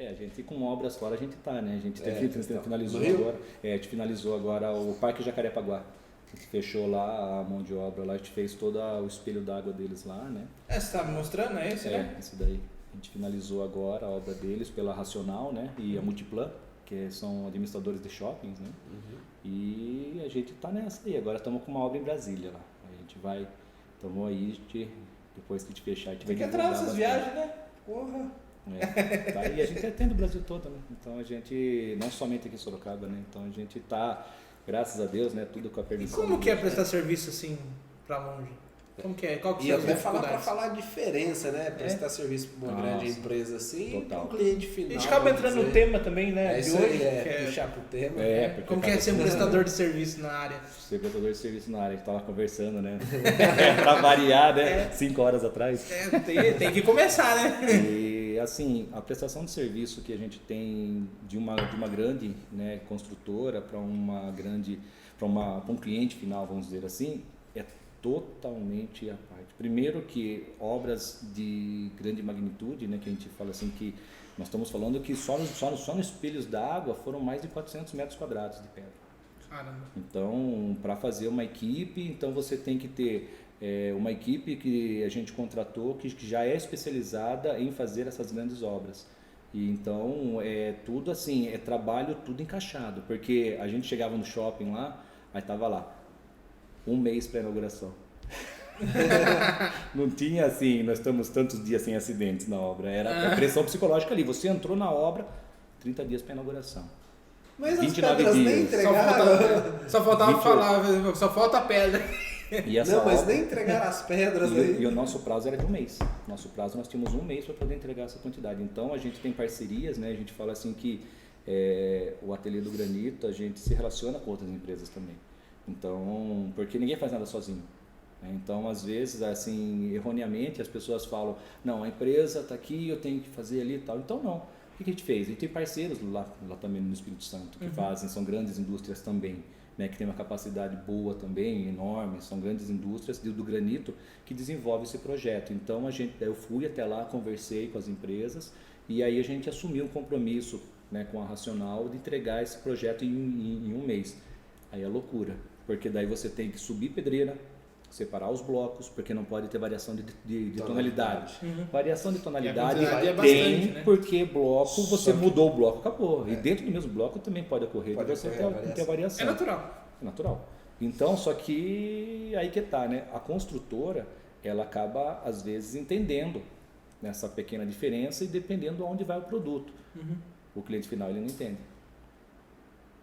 A gente com obras fora a gente tá, né? A gente finalizou agora o Parque Jacarepaguá. A gente fechou lá a mão de obra, lá a gente fez todo o espelho d'água deles lá, né? Você tá me mostrando, é esse, né? Esse daí. A gente finalizou agora a obra deles pela Racional, né? E a Multiplan, que são administradores de shoppings, né? E a gente tá nessa aí. Agora estamos com uma obra em Brasília lá. A gente vai, depois que a gente fechar, a gente vai divulgar. Tem que entrar nessas viagens, né? Porra! Tá, e a gente atende o Brasil todo, né? Então a gente, não somente aqui em Sorocaba, né? Então a gente tá, graças a Deus, né? Tudo com a permissão. E como que é prestar serviço assim pra longe? Como que é? Qual que são as dificuldades? Para falar a diferença, né? Prestar serviço para uma grande empresa assim, para um cliente final. A gente acaba entrando no tema também, né? Isso aí, puxar pro tema. Como que é ser um prestador de serviço na área? Ser prestador de serviço na área, a gente tava conversando, né? Para variar, né? 5 horas atrás. Tem que começar, né? E assim, a prestação de serviço que a gente tem de uma grande, né, construtora para um cliente final, vamos dizer assim, é totalmente à parte. Primeiro que obras de grande magnitude, né, que a gente fala assim que nós estamos falando que só nos espelhos d'água foram mais de 400 metros quadrados de pedra. Caramba. Então, para fazer uma equipe, então você tem que ter uma equipe que a gente contratou que já é especializada em fazer essas grandes obras. E então, tudo assim, trabalho tudo encaixado, porque a gente chegava no shopping lá, aí tava lá, 1 mês para a inauguração. Não tinha assim, nós estamos tantos dias sem acidentes na obra, era a pressão psicológica ali, você entrou na obra, 30 dias para a inauguração. Mas as pedras nem entregaram. Só faltava falar, só falta a pedra. Mas nem entregaram as pedras aí. E o nosso prazo era de 1 mês. Nosso prazo nós tínhamos 1 mês para poder entregar essa quantidade. Então a gente tem parcerias, né? A gente fala assim que o Ateliê do Granito, a gente se relaciona com outras empresas também. Então, porque ninguém faz nada sozinho. Né? Então, às vezes, assim, erroneamente, as pessoas falam, não, a empresa está aqui, eu tenho que fazer ali e tal. Então, não. O que a gente fez? A gente tem parceiros lá também no Espírito Santo que fazem, são grandes indústrias também, né, que tem uma capacidade boa também, enorme, são grandes indústrias do granito que desenvolvem esse projeto. Então, eu fui até lá, conversei com as empresas e aí a gente assumiu um compromisso, né, com a Racional de entregar esse projeto em 1 mês. Aí é loucura, porque daí você tem que subir pedreira, separar os blocos, porque não pode ter variação de tonalidade. Variação de tonalidade tem, bastante, né? Porque bloco, você mudou o bloco, acabou. E dentro do mesmo bloco também pode ocorrer de você ter variação. É natural. É natural. Então, só que aí que tá, né? A construtora, ela acaba, às vezes, entendendo nessa pequena diferença e dependendo de onde vai o produto. O cliente final, ele não entende.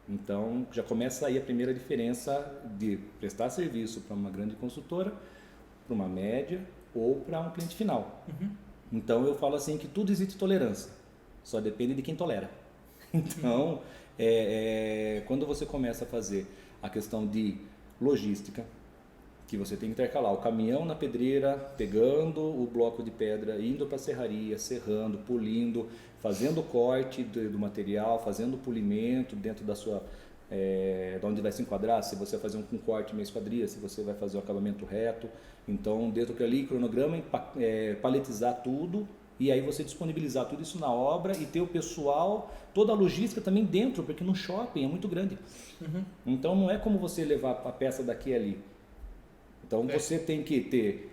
Então, já começa aí a primeira diferença de prestar serviço para uma grande construtora, para uma média ou para um cliente final. Então, eu falo assim que tudo existe tolerância, só depende de quem tolera. Então, quando você começa a fazer a questão de logística, que você tem que intercalar o caminhão na pedreira, pegando o bloco de pedra, indo para a serraria, serrando, polindo, fazendo o corte do material, fazendo o polimento dentro da sua, de onde vai se enquadrar, se você vai fazer um corte meia esquadria, se você vai fazer o acabamento reto. Então, dentro ali, cronograma, paletizar tudo e aí você disponibilizar tudo isso na obra e ter o pessoal, toda a logística também dentro, porque no shopping é muito grande. Então, não é como você levar a peça daqui e ali. Então você tem que ter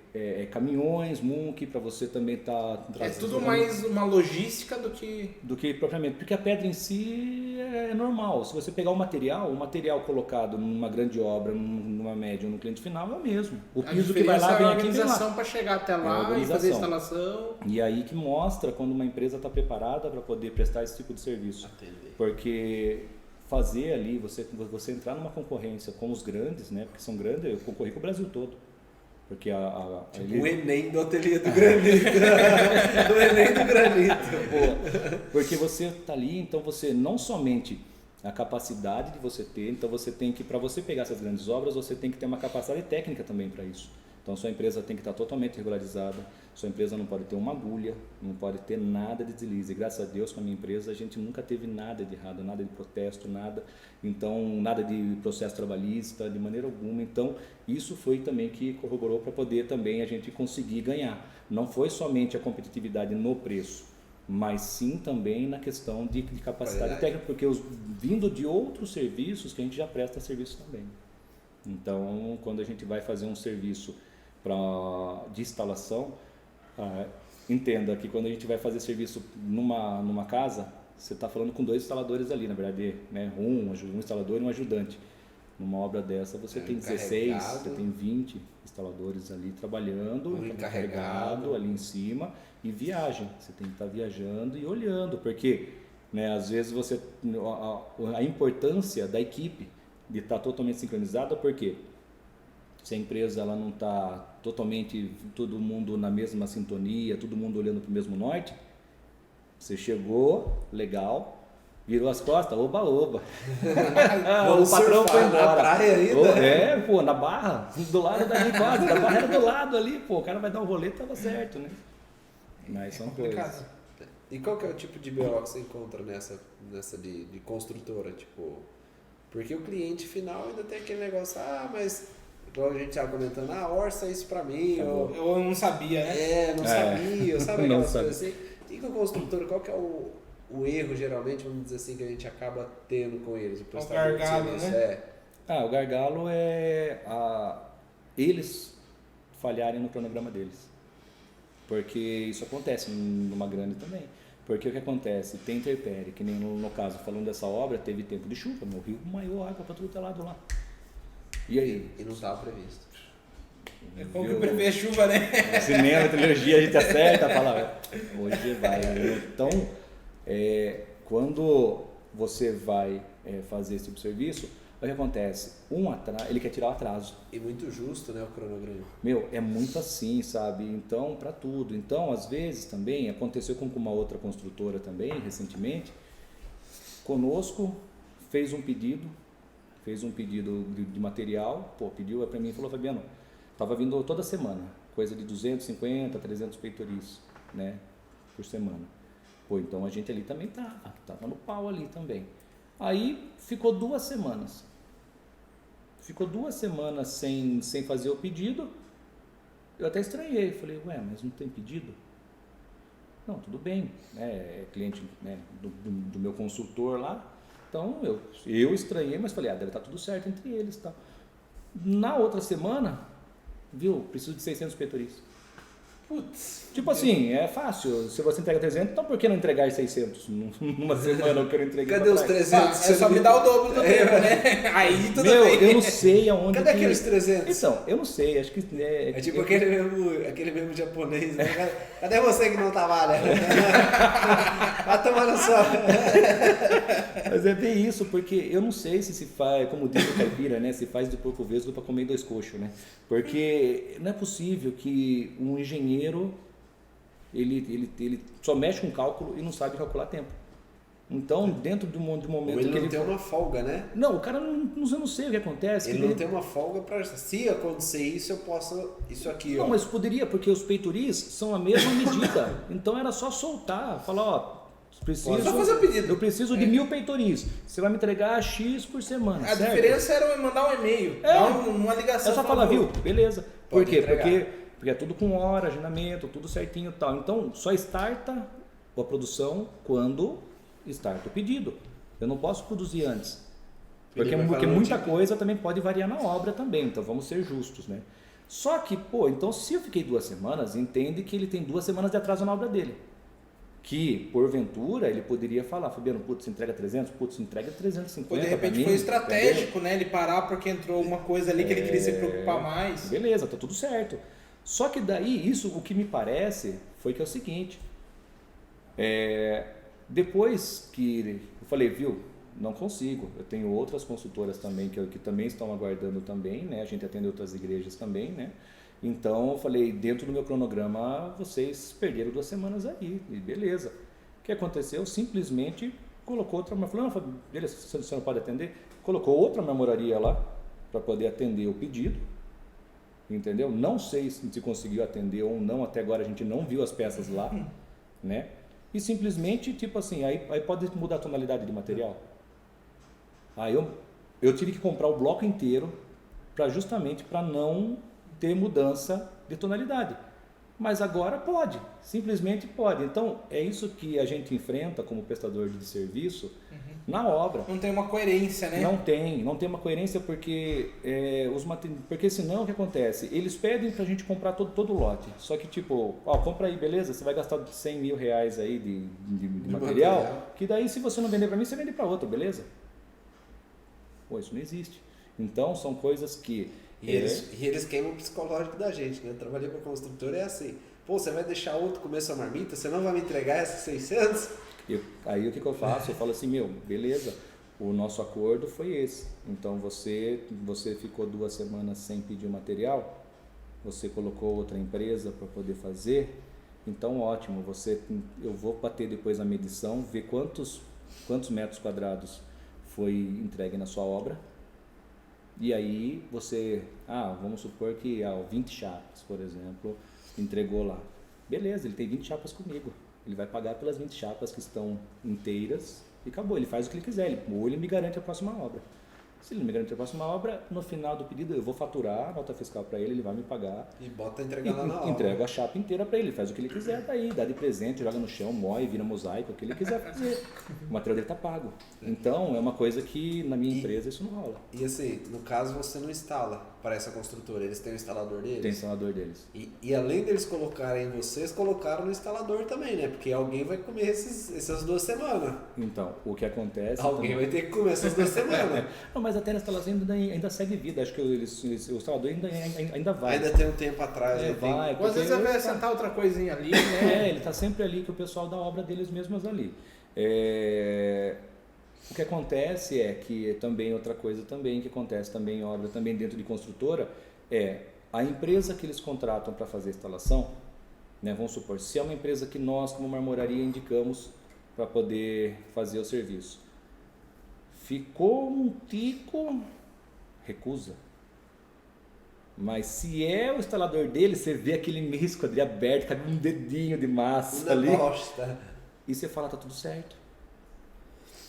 caminhões, MUNC, para você também estar... É tudo mais uma logística do que propriamente, porque a pedra em si é normal. Se você pegar o material colocado numa grande obra, numa média ou no cliente final é o mesmo. O piso que vai lá vem aqui, a organização para chegar até lá e fazer a instalação. E aí que mostra quando uma empresa está preparada para poder prestar esse tipo de serviço. Porque fazer ali, você entrar numa concorrência com os grandes, né? Porque são grandes, eu concorri com o Brasil todo. Porque o Enem do Ateliê do Granito. O Enem do Granito. Porque você está ali, então você não somente a capacidade de você ter, então você tem que, para você pegar essas grandes obras, você tem que ter uma capacidade técnica também para isso. Então sua empresa tem que estar totalmente regularizada, sua empresa não pode ter uma agulha, não pode ter nada de deslize. Graças a Deus com a minha empresa a gente nunca teve nada de errado, nada de protesto, nada de processo trabalhista, de maneira alguma. Então isso foi também que corroborou para poder também a gente conseguir ganhar. Não foi somente a competitividade no preço, mas sim também na questão de capacidade Qualidade. técnica, porque vindo de outros serviços que a gente já presta serviço também. Então, quando a gente vai fazer um serviço de instalação, entenda que quando a gente vai fazer serviço numa casa, você está falando com 2 instaladores ali, na verdade, né? Um instalador e um ajudante. Numa obra dessa você tem 16, você tem 20 instaladores ali trabalhando, Um encarregado ali em cima, e viagem. Você tem que estar viajando e olhando, porque, né, às vezes a importância da equipe de estar totalmente sincronizada, porque se a empresa ela não está totalmente todo mundo na mesma sintonia, todo mundo olhando para o mesmo norte, você chegou, legal, virou as costas, oba. Vamos O patrão surfar foi na embora. praia ainda. Pô, na Barra, do lado da quase, da Barra era do lado ali, pô, o cara vai dar um rolê, tava certo, né? Mas são coisas. E qual que é o tipo de BO que você encontra nessa de construtora, tipo... Porque o cliente final ainda tem aquele negócio, mas... Igual a gente estava comentando, orça isso pra mim, Eu não sabia, né? não sabia, sabe Não aquelas sabia. coisas assim. E com a construtora, qual que é o erro, geralmente, vamos dizer assim, que a gente acaba tendo com eles? O prestador de gargalo, serviço, né? é. O gargalo é eles falharem no cronograma deles. Porque isso acontece numa grande também. Porque o que acontece? Tem interpere, que nem no caso, falando dessa obra, teve tempo de chuva, meu rio maior água para tudo que é lado lá. E aí? E não estava previsto. É como que prevê chuva, né? No cinema, meteorologia, a gente acerta, fala, hoje vai. Então, quando você vai fazer esse tipo de serviço, o que acontece? Ele quer tirar o atraso. E muito justo, né, o cronograma. É muito assim, sabe? Então, para tudo. Então, às vezes também, aconteceu com uma outra construtora também, recentemente, conosco, fez um pedido de material, pediu para mim e falou, Fabiano, estava vindo toda semana, coisa de 250, 300 peitoris, né, por semana. Então a gente ali também tava no pau ali também. Aí ficou 2 semanas. Sem fazer o pedido. Eu até estranhei, falei, mas não tem pedido? Não, tudo bem, é cliente, né, do meu consultor lá. Então eu estranhei, mas falei, deve estar tudo certo entre eles, tá? Na outra semana, preciso de 600 peitoris. Putz. Tipo assim, é fácil. Se você entrega 300, então por que não entregar 600 numa semana? Eu quero entregar. Cadê os 300? É só me dar o dobro do tempo, né? Aí tudo bem. Eu não sei aonde. Cadê aqueles 300? Então, eu não sei, acho que. É tipo aquele mesmo japonês, né? Cadê você que não trabalha? Vai tomar no sol. Mas é bem isso, porque eu não sei se faz, como diz o caipira, né? Se faz de porco vesgo para comer 2 coxos, né? Porque não é possível que um engenheiro ele só mexe com cálculo e não sabe calcular tempo. Então, dentro de um momento Ou ele que não tem uma folga, né? Não, o cara eu não sei o que acontece. Ele não tem uma folga para... Se acontecer isso, eu posso... Isso aqui, Não, mas poderia, porque os peitoris são a mesma medida. Então, era só soltar, falar, Só fazer o pedido. Eu preciso de 1000 peitoris. Você vai me entregar X por semana, A certo? diferença era eu mandar um e-mail, dar uma ligação. É só falar, beleza. Por Pode quê? entregar. Porque é tudo com hora, agendamento, tudo certinho e tal. Então, só starta a produção quando starta o pedido. Eu não posso produzir antes. Porque muita coisa também pode variar na obra também. Então, vamos ser justos, né? Só que, então se eu fiquei 2 semanas, entende que ele tem 2 semanas de atraso na obra dele. Que, porventura, ele poderia falar, Fabiano, entrega 300, entrega 350. Ou de repente foi estratégico, né? Ele parar porque entrou alguma coisa ali que ele queria se preocupar mais. Beleza, tá tudo certo. Só que daí, o que me parece foi que é o seguinte, depois que eu falei, não consigo, eu tenho outras consultoras também que também estão aguardando também, né? A gente atende outras igrejas também, né? Então eu falei, dentro do meu cronograma, vocês perderam 2 semanas aí, e beleza. O que aconteceu? Simplesmente colocou outra, falou, não, beleza, você não pode atender? Colocou outra memoraria lá, para poder atender o pedido, entendeu? Não sei se conseguiu atender ou não, até agora a gente não viu as peças lá, né? E simplesmente, tipo assim, aí pode mudar a tonalidade de material. Aí eu tive que comprar o bloco inteiro, justamente para não ter mudança de tonalidade. Mas agora pode, simplesmente pode. Então, é isso que a gente enfrenta como prestador de serviço na obra. Não tem uma coerência, né? Não tem uma coerência porque porque senão o que acontece? Eles pedem pra gente comprar todo o lote. Só que tipo, compra aí, beleza? Você vai gastar 100 mil reais aí de material, que daí se você não vender pra mim, você vende pra outro, beleza? Pô, isso não existe. Então são coisas que... E eles queimam o psicológico da gente, né? Eu trabalhei com a construtora e é assim, pô, você vai deixar outro comer sua marmita? Você não vai me entregar essas 600? Aí o que eu faço? Eu falo assim, beleza, o nosso acordo foi esse. Então você ficou 2 semanas sem pedir o material, você colocou outra empresa para poder fazer, então ótimo, eu vou bater depois a medição, ver quantos metros quadrados foi entregue na sua obra. E aí você, vamos supor que 20 chapas, por exemplo, entregou lá. Beleza, ele tem 20 chapas comigo. Ele vai pagar pelas 20 chapas que estão inteiras e acabou. Ele faz o que ele quiser, ou ele me garante a próxima obra. Se ele me garante a próxima obra, no final do pedido eu vou faturar a nota fiscal para ele vai me pagar. E bota entregar lá na obra. Entrego a chapa inteira para ele, faz o que ele quiser daí, dá de presente, joga no chão, moe, vira mosaico, o que ele quiser fazer. O material dele tá pago. Então é uma coisa que na minha empresa isso não rola. E assim, no caso você não instala para essa construtora, eles têm o instalador deles? Tem instalador deles. E além deles colocarem vocês, colocaram no instalador também, né? Porque alguém vai comer essas 2 semanas. Então, o que acontece... Alguém vai ter que comer essas 2 semanas. Não, mas até na instalação ainda segue vida. Acho que o instalador ainda vai. Ainda tem um tempo atrás. Vai. Ou às vezes vai acrescentar outra coisinha ali, né? Ele está sempre ali que o pessoal da obra deles mesmos ali. O que acontece é que também outra coisa também que acontece também em obra, também dentro de construtora, a empresa que eles contratam para fazer a instalação, né, vamos supor, se é uma empresa que nós como marmoraria indicamos para poder fazer o serviço, ficou um tico, recusa. Mas se é o instalador dele, você vê aquele meio esquadrilho aberto, cabe um dedinho de massa ali, e você fala, tá tudo certo.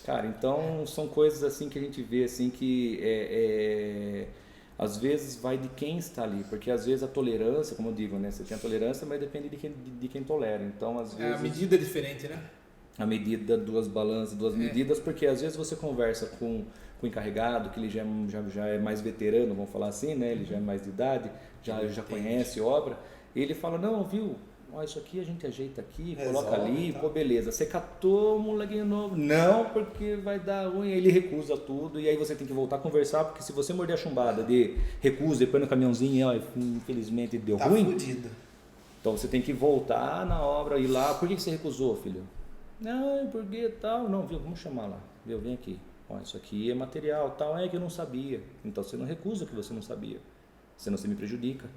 Cara, então são coisas assim que a gente vê assim que às vezes vai de quem está ali, porque às vezes a tolerância, como eu digo, né, você tem a tolerância, mas depende de quem tolera. Então às vezes a medida é diferente, né? A medida, 2 balanças, 2 medidas, porque às vezes você conversa com o encarregado, que ele já é mais veterano, vamos falar assim, né? Ele já é mais de idade, já conhece obra, e ele fala, não, viu? Isso aqui a gente ajeita aqui, coloca ali, pô, beleza. Você catou molequinho novo? Não, porque vai dar ruim. Aí ele recusa tudo e aí você tem que voltar a conversar, porque se você morder a chumbada de recusa e põe no caminhãozinho, infelizmente deu ruim. Tá fudido. Então você tem que voltar na obra, ir lá. Por que você recusou, filho? Não, porque tal. Não, viu, vamos chamar lá. Viu, vem aqui. Isso aqui é material, tal. É que eu não sabia. Então você não recusa o que você não sabia. Senão você me prejudica.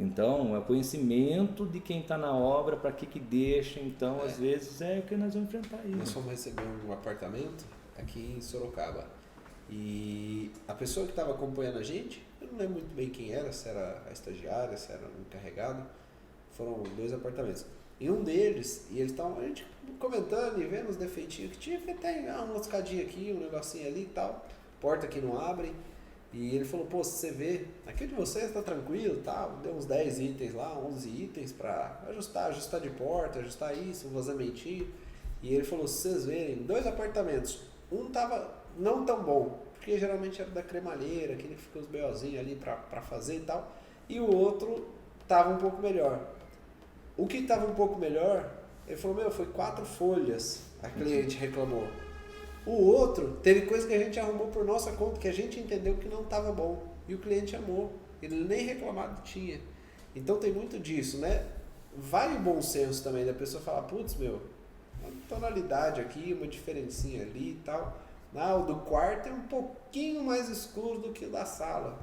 Então, é o conhecimento de quem está na obra, para que deixa. Então, às vezes, é o que nós vamos enfrentar aí. Nós fomos receber um apartamento aqui em Sorocaba. E a pessoa que estava acompanhando a gente, eu não lembro muito bem quem era, se era a estagiária, se era o encarregado. Foram 2 apartamentos. Em um deles, e eles estavam, a gente comentando e vendo os defeitinhos que tinha, que tem uma escadinha aqui, um negocinho ali e tal, porta que não abre. E ele falou, pô, se você vê, aqui de vocês tá tranquilo, tal, deu uns 10 itens lá, 11 itens para ajustar de porta, ajustar isso, um vazamentinho. E ele falou, se vocês verem, 2 apartamentos, um tava não tão bom, porque geralmente era da cremalheira, que ele fica os BOzinhos ali para fazer e tal, e o outro tava um pouco melhor. O que tava um pouco melhor, ele falou, foi 4 folhas, a cliente reclamou. O outro, teve coisa que a gente arrumou por nossa conta, que a gente entendeu que não estava bom. E o cliente amou. Ele nem reclamado tinha. Então tem muito disso, né? Vai o bom senso também da pessoa falar, putz, uma tonalidade aqui, uma diferencinha ali e tal. O do quarto é um pouquinho mais escuro do que o da sala.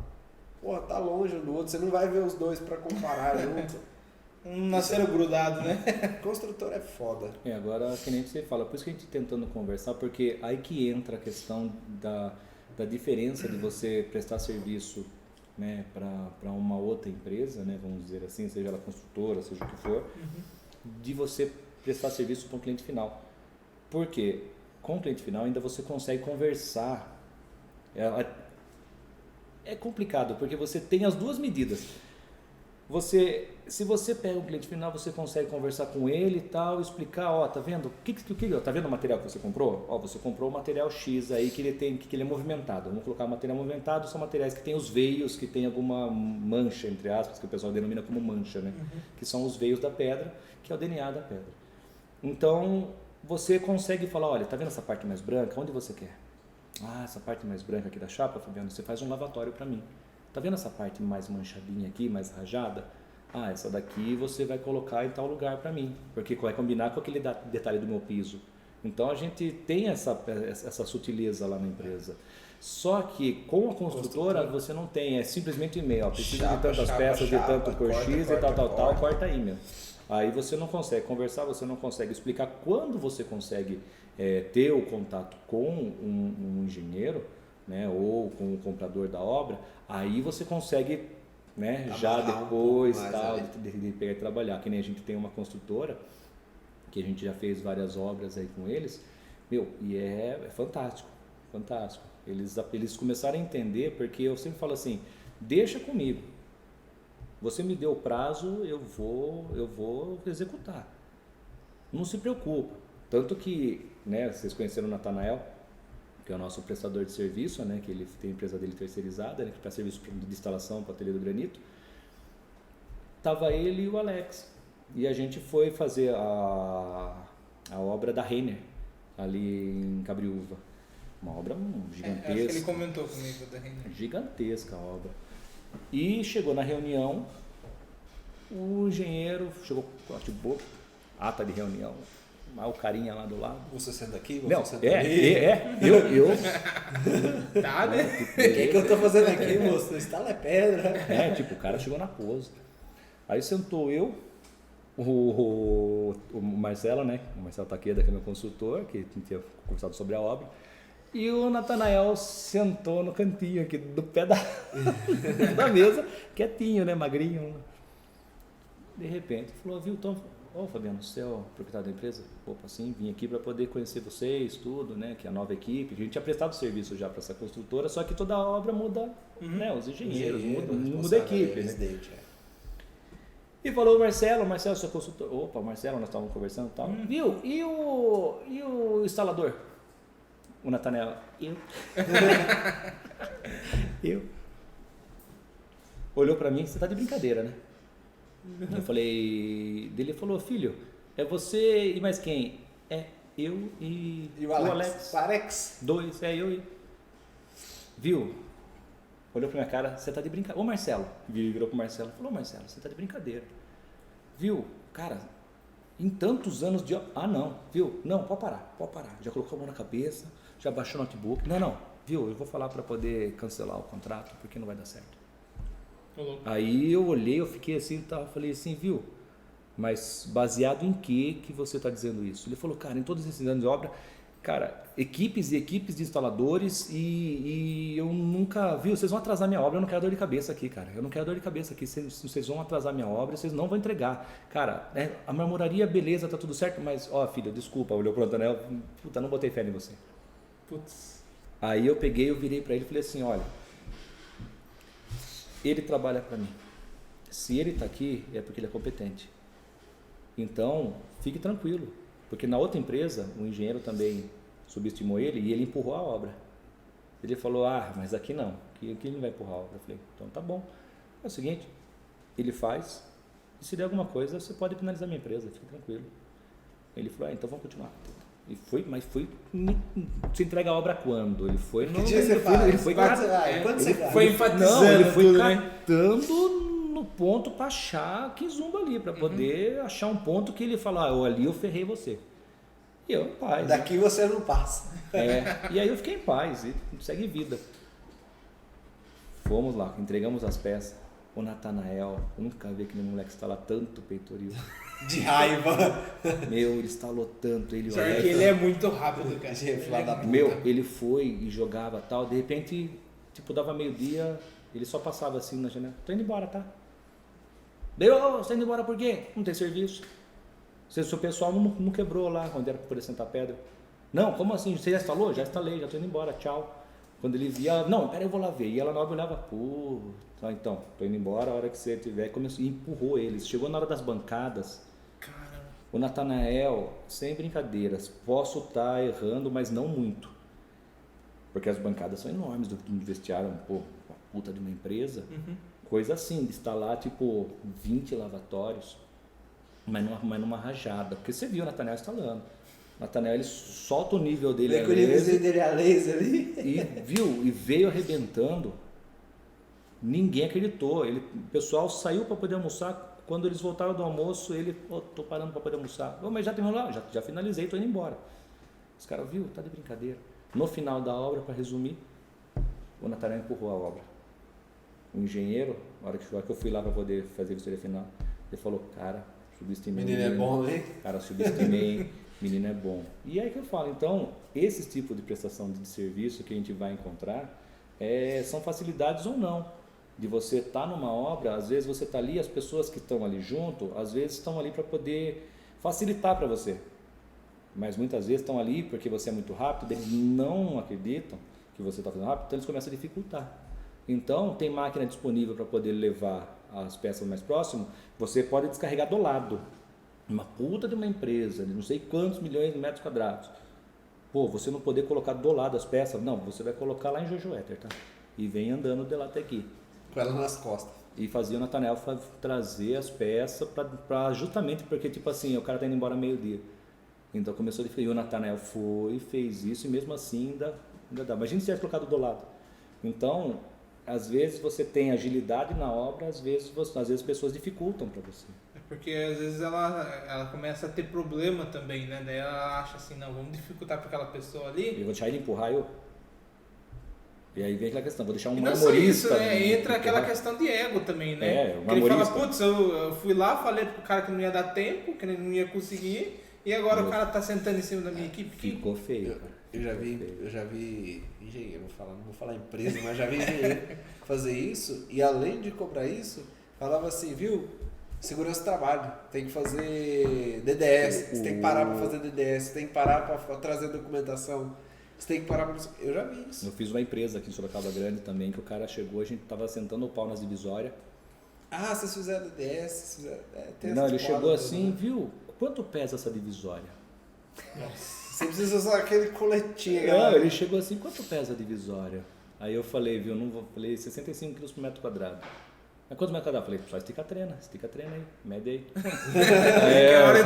Porra, tá longe um do outro. Você não vai ver os 2 para comparar junto. Nasceram grudado, né? Construtor é foda. Agora, que nem você fala, por isso que a gente tentando conversar, porque aí que entra a questão da diferença de você prestar serviço, né, para uma outra empresa, né, vamos dizer assim, seja ela construtora, seja o que for, de você prestar serviço para um cliente final. Porque com o cliente final ainda você consegue conversar. É complicado, porque você tem as 2 medidas. se você pega um cliente final, você consegue conversar com ele e tal, explicar, ó, tá vendo? Tá vendo o material que você comprou? Ó, você comprou o material X aí que ele é movimentado. Vamos colocar material movimentado, são materiais que tem os veios, que tem alguma mancha, entre aspas, que o pessoal denomina como mancha, né? Que são os veios da pedra, que é o DNA da pedra. Então, você consegue falar, olha, tá vendo essa parte mais branca? Onde você quer? Ah, essa parte mais branca aqui da chapa, Fabiano, você faz um lavatório para mim. Tá vendo essa parte mais manchadinha aqui, mais rajada? Ah, essa daqui você vai colocar em tal lugar para mim, porque vai combinar com aquele detalhe do meu piso. Então a gente tem essa sutileza lá na empresa. Só que com a construtora você não tem, é simplesmente e-mail, ó, precisa de tantas peças, de tanto por X e tal, corta aí, meu. Aí você não consegue conversar, você não consegue explicar. Quando você consegue ter o contato com um engenheiro, né, ou com o comprador da obra, aí você consegue, né, já depois de pegar e trabalhar. Que nem a gente tem uma construtora, que a gente já fez várias obras aí com eles, meu, e é fantástico, fantástico. Eles começaram a entender, porque eu sempre falo assim, deixa comigo. Você me deu o prazo, eu vou executar. Não se preocupa. Tanto que, né, vocês conheceram o Natanael, que é o nosso prestador de serviço, né, que ele tem a empresa dele terceirizada, né, que presta serviço de instalação para o Ateliê do Granito. Tava ele e o Alex. E a gente foi fazer a obra da Renner, ali em Cabriúva. Uma obra gigantesca. Acho que ele comentou comigo da Renner. Gigantesca a obra. E chegou na reunião, o engenheiro chegou com a notebook, ata de reunião, o carinha lá do lado. Você senta aqui, Não, senta ali. eu. Tá, né? O que eu tô fazendo aqui, moço? Instala pedra. O cara chegou na pose. Aí sentou eu, o Marcelo, né? O Marcelo Taqueda, que é meu consultor, que tinha conversado sobre a obra. E o Natanael sentou no cantinho aqui do pé da mesa, quietinho, né? Magrinho. De repente, falou, viu, Tom? Ô, Fabiano, você é o proprietário da empresa? Opa, sim, vim aqui para poder conhecer vocês, tudo, né? Que é a nova equipe. A gente tinha prestado serviço já para essa construtora, só que toda a obra muda, né? Os engenheiros, muda a equipe, né? E falou, Marcelo, seu consultor. Opa, Marcelo, nós estávamos conversando e tal. Viu? E o instalador? O Natanael, eu. Olhou pra mim, você tá de brincadeira, né? Eu falei, ele falou, filho, é você e mais quem? É eu e o Alex. Dois, eu e... Viu? Olhou pra minha cara, você tá de brincadeira. Ô Marcelo, virou pro Marcelo, falou, Marcelo, você tá de brincadeira. Viu? Cara, em tantos anos de... Ah, não, viu? Não, pode parar. Já colocou a mão na cabeça, já baixou o notebook. Não, viu? Eu vou falar para poder cancelar o contrato, porque não vai dar certo. Aí eu olhei, eu fiquei assim, falei assim, viu? Mas baseado em que você está dizendo isso? Ele falou, cara, em todos esses anos de obra, cara, equipes e equipes de instaladores e eu nunca, viu? Vocês vão atrasar minha obra, eu não quero dor de cabeça aqui, cara. Eu não quero dor de cabeça aqui, vocês vão atrasar minha obra, vocês não vão entregar. Cara, a marmoraria, beleza, tá tudo certo, mas, ó, filho, desculpa, olhou pro Natanael, puta, não botei fé em você. Putz. Aí eu virei para ele e falei assim, olha, ele trabalha para mim. Se ele está aqui, é porque ele é competente. Então, fique tranquilo. Porque na outra empresa, o engenheiro também subestimou ele e ele empurrou a obra. Ele falou, mas aqui não, aqui ele não vai empurrar a obra. Eu falei, então tá bom. É o seguinte, ele faz, e se der alguma coisa, você pode penalizar minha empresa, fique tranquilo. Ele falou, então vamos continuar. E foi, mas você entrega a obra quando? Ele foi no... Ele foi enfatizando. Ele foi catando no ponto para achar que zumba ali, para poder achar um ponto que ele fala, ali eu ferrei você. E eu, em paz. Daqui você não passa. E aí eu fiquei em paz e segue vida. Fomos lá, entregamos as peças. O Natanael, eu nunca vi aquele moleque instalar tanto peitoril. De raiva. Meu, ele instalou tanto, ele... Só que ele é muito rápido, cara. Ele foi e jogava tal, de repente, dava meio-dia, ele só passava assim na janela. Tô indo embora, tá? Você tá indo embora por quê? Não tem serviço. Seu pessoal não quebrou lá, onde era pra poder sentar pedra. Não, como assim? Você já instalou? Já instalei, já tô indo embora, tchau. Quando ele via, não, peraí, eu vou lá ver. E ela na hora olhava, puta Só, então, tô indo embora, a hora que você tiver, começou, e empurrou eles. Chegou na hora das bancadas, Caramba. o Natanael, sem brincadeiras, posso estar errando, mas não muito. Porque as bancadas são enormes do vestiário, pô, uma puta de uma empresa. Coisa assim, de instalar tipo 20 lavatórios, mas numa rajada. Porque você viu o Natanael instalando. O Natanael, ele solta o nível dele a O nível laser, dele a laser ali. e veio arrebentando. Ninguém acreditou. O pessoal saiu para poder almoçar. Quando eles voltaram do almoço, ele, tô parando para poder almoçar. Mas já terminou lá, já finalizei, tô indo embora. Os caras, viu, tá de brincadeira. No final da obra, para resumir, o Natanael empurrou a obra. O engenheiro, na hora que eu fui lá para poder fazer a vistoria final, ele falou, cara, subestimei. Menino é bom, hein? Cara, subestimei, menino é bom. E aí que eu falo, então, esses tipos de prestação de serviço que a gente vai encontrar, são facilidades ou não. De você estar numa obra, às vezes você está ali, as pessoas que estão ali junto, às vezes estão ali para poder facilitar para você. Mas muitas vezes estão ali porque você é muito rápido, eles não acreditam que você está fazendo rápido, então eles começam a dificultar. Então, tem máquina disponível para poder levar as peças mais próximas, você pode descarregar do lado. Uma puta de uma empresa, de não sei quantos milhões de metros quadrados. Pô, você não poder colocar do lado as peças, não, você vai colocar lá em Jojo Éter, tá? E vem andando de lá até aqui. Com ela nas costas. E fazia o Natanael trazer as peças para justamente porque, tipo assim, o cara tá indo embora meio-dia. Então começou a diferir. O Natanael foi, fez isso e mesmo assim ainda dá. Imagina se tivesse colocado do lado. Então, às vezes você tem agilidade na obra, às vezes as pessoas dificultam para você. Porque às vezes ela começa a ter problema também, né? Daí ela acha assim, não, vamos dificultar para aquela pessoa ali. Eu vou deixar ele empurrar E aí vem aquela questão, vou deixar um E não só marmorista. isso, né? Entra aquela questão de ego também, né? o Porque ele fala, marmorista. putz, eu fui lá, falei pro cara que não ia dar tempo, que ele não ia conseguir, e agora o cara tá sentando em cima da minha equipe. Ficou feio. cara. Eu já vi engenheiro, não vou falar empresa, mas já vi engenheiro fazer isso e além de cobrar isso, falava assim, viu? Segurança do trabalho, tem que fazer DDS, você tem que parar para fazer DDS, você tem que parar para trazer documentação, você tem que parar para... Eu já vi isso. Eu fiz uma empresa aqui em Sorocaba Grande também, que o cara chegou, a gente tava sentando o pau nas divisórias. Ah, vocês fizeram DDS, vocês fizeram... tem Não, essa ele chegou toda, assim, né? viu? Quanto pesa essa divisória? Você precisa usar aquele coletinho. Não, ele chegou assim, quanto pesa a divisória? Aí eu falei, viu, não vou, falei 65 quilos por metro quadrado. Mas quantos metros quadrados? Falei, só estica a trena aí, mede aí.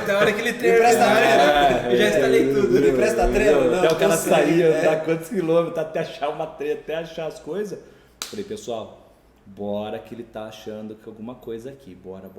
A hora que ele treina, Empresta a trena. eu já instalei tudo. Ele presta treino? Não, Até o cara eu sei, sair, andar quantos quilômetros, até achar uma trena, até achar as coisas. Falei, pessoal, bora que ele tá achando que alguma coisa aqui, bora.